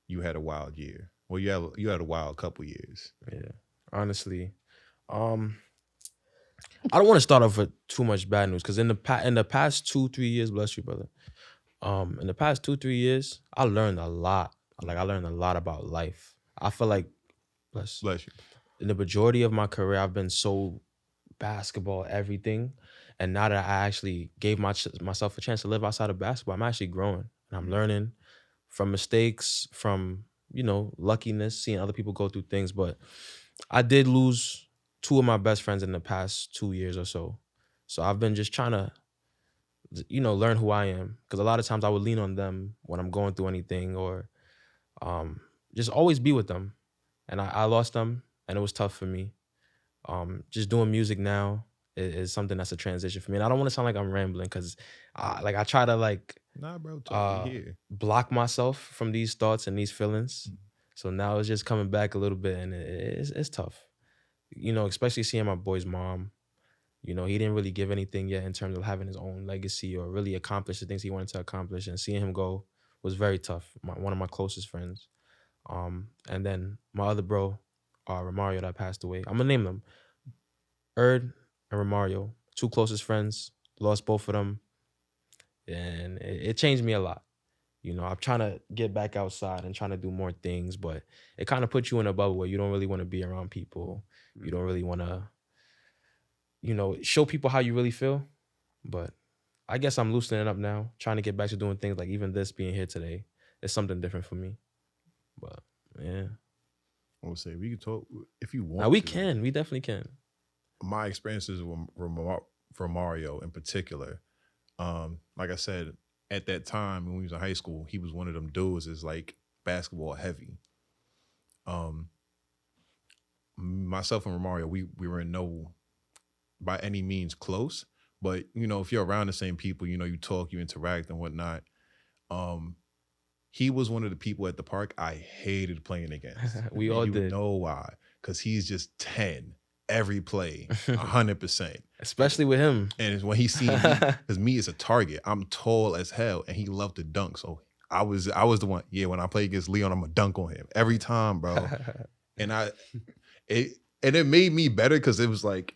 you had a wild year? Well, you had a wild couple years. Yeah. Honestly, um, I don't want to start off with too much bad news because in the past 2 3 years, bless you, brother. In the past 2 3 years, I learned a lot. Like I learned a lot about life. I feel like bless Bless you. in the majority of my career, I've been so basketball, everything. And now that I actually gave myself a chance to live outside of basketball, I'm actually growing and I'm Mm. learning from mistakes, from, luckiness, seeing other people go through things. But I did lose two of my best friends in the past 2 years or so. So I've been just trying to, learn who I am. Because a lot of times I would lean on them when I'm going through anything or um, just always be with them. And I lost them and it was tough for me. Just doing music now is something that's a transition for me. And I don't want to sound like I'm rambling because I try to Nah, bro, talk. We uh here. block myself from these thoughts and these feelings. Mm. So now it's just coming back a little bit and it's tough. Especially seeing my boy's mom. He didn't really give anything yet in terms of having his own legacy or really accomplish the things he wanted to accomplish. And seeing him go was very tough. One of my closest friends. And then my other bro, Romario, that passed away. I'm gonna name them. Erd and Romario, two closest friends, lost both of them, and it changed me a lot. I'm trying to get back outside and trying to do more things, but it kind of puts you in a bubble where you don't really want to be around people. You don't really want to, show people how you really feel. But I guess I'm loosening up now, trying to get back to doing things like even this being here today is something different for me. But yeah, I would say we can talk if you now want we to. can, we definitely can. My experiences for Mario in particular, like I said, at that time when we was in high school, he was one of them dudes is like basketball heavy. Um, Myself and Romario, we were in no by any means close, but if you're around the same people, you talk, you interact and whatnot. Um, he was one of the people at the park I hated playing against, We and all you did. know why? Because he's just 10 every play, 100%. Especially with him. And when he seen me, because me is a target, I'm tall as hell, and he loved to dunk. So I was the one. Yeah, when I play against Leon, I'm gonna dunk on him every time, bro. And it it made me better because it was like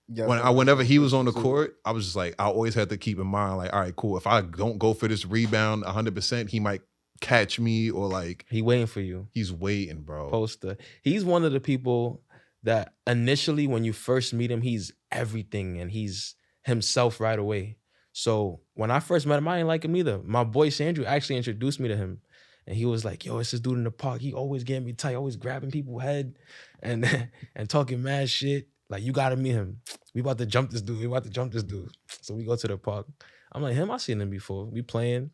Yeah, so whenever he was on the so court, I was just like, I always had to keep in mind, like, all right, cool. If I don't go for this rebound 100%, he might catch me or like He waiting for you. he's waiting, bro. Poster. He's one of the people that initially when you first meet him, he's everything and he's himself right away. So when I first met him, I didn't like him either. My boy Sandrew actually introduced me to him. And he was like, yo, it's this dude in the park. He always getting me tight, always grabbing people's head and and talking mad shit. Like, you gotta meet him. We about to jump this dude. We about to jump this dude. So we go to the park. I'm like, him, I seen him before. We playing.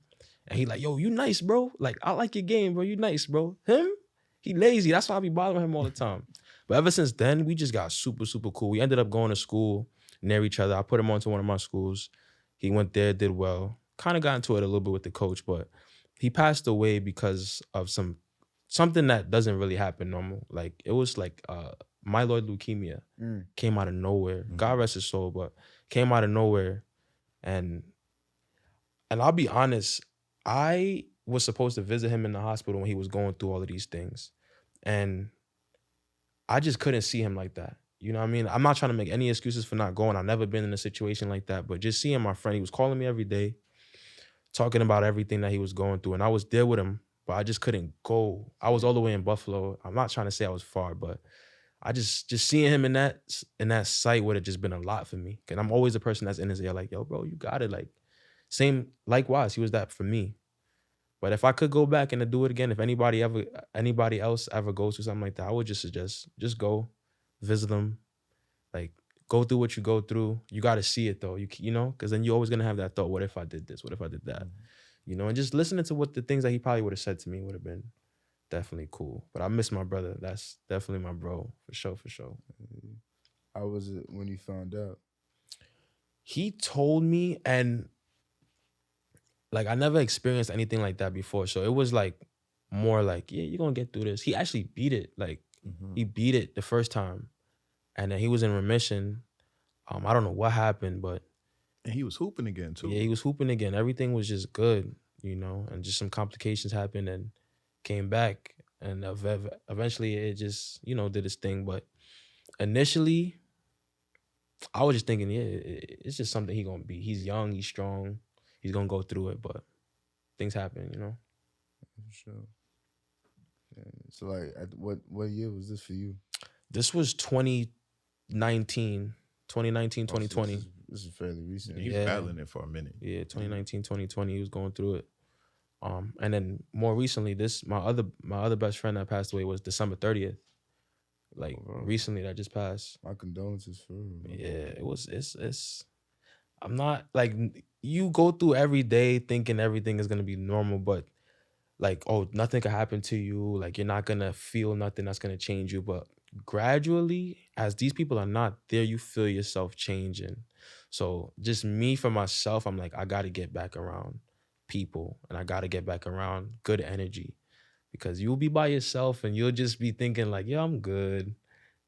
And he like, yo, you nice, bro. Like, I like your game, bro. You nice, bro. Him, he lazy. That's why I be bothering him all the time. But ever since then, we just got super, super cool. We ended up going to school near each other. I put him onto one of my schools. He went there, did well. Kind of got into it a little bit with the coach, but he passed away because of something that doesn't really happen normal. Like it was like myeloid leukemia came out of nowhere. God rest his soul, but came out of nowhere. And I'll be honest, I was supposed to visit him in the hospital when he was going through all of these things. And I just couldn't see him like that. You know what I mean? I'm not trying to make any excuses for not going. I've never been in a situation like that. But just seeing my friend, he was calling me every day, talking about everything that he was going through. And I was there with him, but I just couldn't go. I was all the way in Buffalo. I'm not trying to say I was far, but I just seeing him in that sight would have just been a lot for me. And I'm always the person that's in his ear, like, yo, bro, you got it. Like, same, likewise, he was that for me. But if I could go back and to do it again, if anybody else ever goes through something like that, I would just suggest just go visit them, like go through what you go through. You got to see it though, because then you're always gonna have that thought: what if I did this? What if I did that? And just listening to what the things that he probably would have said to me would have been definitely cool. But I miss my brother. That's definitely my bro for sure, for sure. How was it when you found out? He told me, and like I never experienced anything like that before. So it was like more like, yeah, you're gonna get through this. He actually beat it. Like he beat it the first time. And then he was in remission. I don't know what happened, but And he was hooping again too. yeah, he was hooping again. Everything was just good, and just some complications happened and came back, and eventually it just, you know, did its thing. But initially, I was just thinking, yeah, it's just something he gonna be. He's young, he's strong, he's gonna go through it. But things happen, you know. For sure. Yeah. So like, what year was this for you? This was 2019, 2020. This is fairly recent. He was Yeah. battling it for a minute. Yeah, 2019, 2020, he was going through it. And then more recently, my other best friend that passed away was December 30th. Like recently, that just passed. My condolences for him. Yeah, it's I'm not like, you go through every day thinking everything is gonna be normal, but like, oh, nothing can happen to you. Like, you're not gonna feel nothing that's gonna change you. But gradually, as these people are not there, you feel yourself changing. So just me for myself, I'm like, I gotta get back around people, and I gotta get back around good energy, because you'll be by yourself and you'll just be thinking like, yeah, I'm good.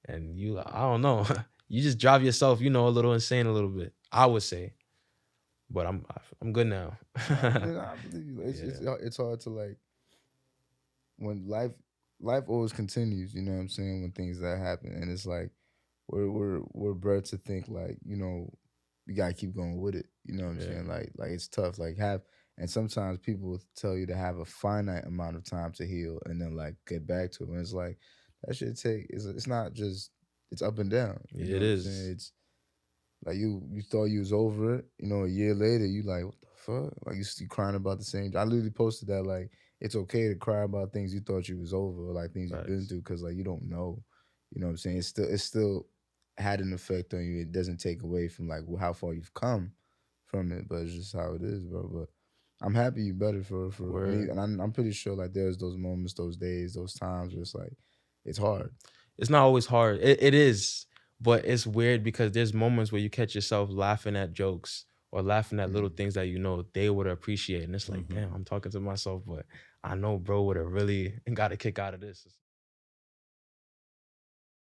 And I don't know, you just drive yourself, you know, a little insane a little bit, I would say. But I'm good now. I believe you. It's hard to like, when life always continues, you know what I'm saying, when things that happen, and it's like we're bred to think like, you know, you gotta keep going with it. You know what I'm saying? Like it's tough. Like and sometimes people will tell you to have a finite amount of time to heal and then like get back to it. And it's like that should take. It's not just, it's up and down. You know It what I'm is. saying? It's like you thought you was over it. You know, a year later, you like, what the fuck? Like you crying about the same. I literally posted that like, it's okay to cry about things you thought you was over, or like things you've been through, because like you don't know. You know what I'm saying? It's still had an effect on you. It doesn't take away from like how far you've come from it, but it's just how it is, bro. But I'm happy you better for me, and I'm pretty sure like there's those moments, those days, those times where it's like it's hard. It's not always hard. It is, but it's weird because there's moments where you catch yourself laughing at jokes or laughing at little things that you know they would appreciate, and it's like, damn, I'm talking to myself, but I know bro would have really got a kick out of this.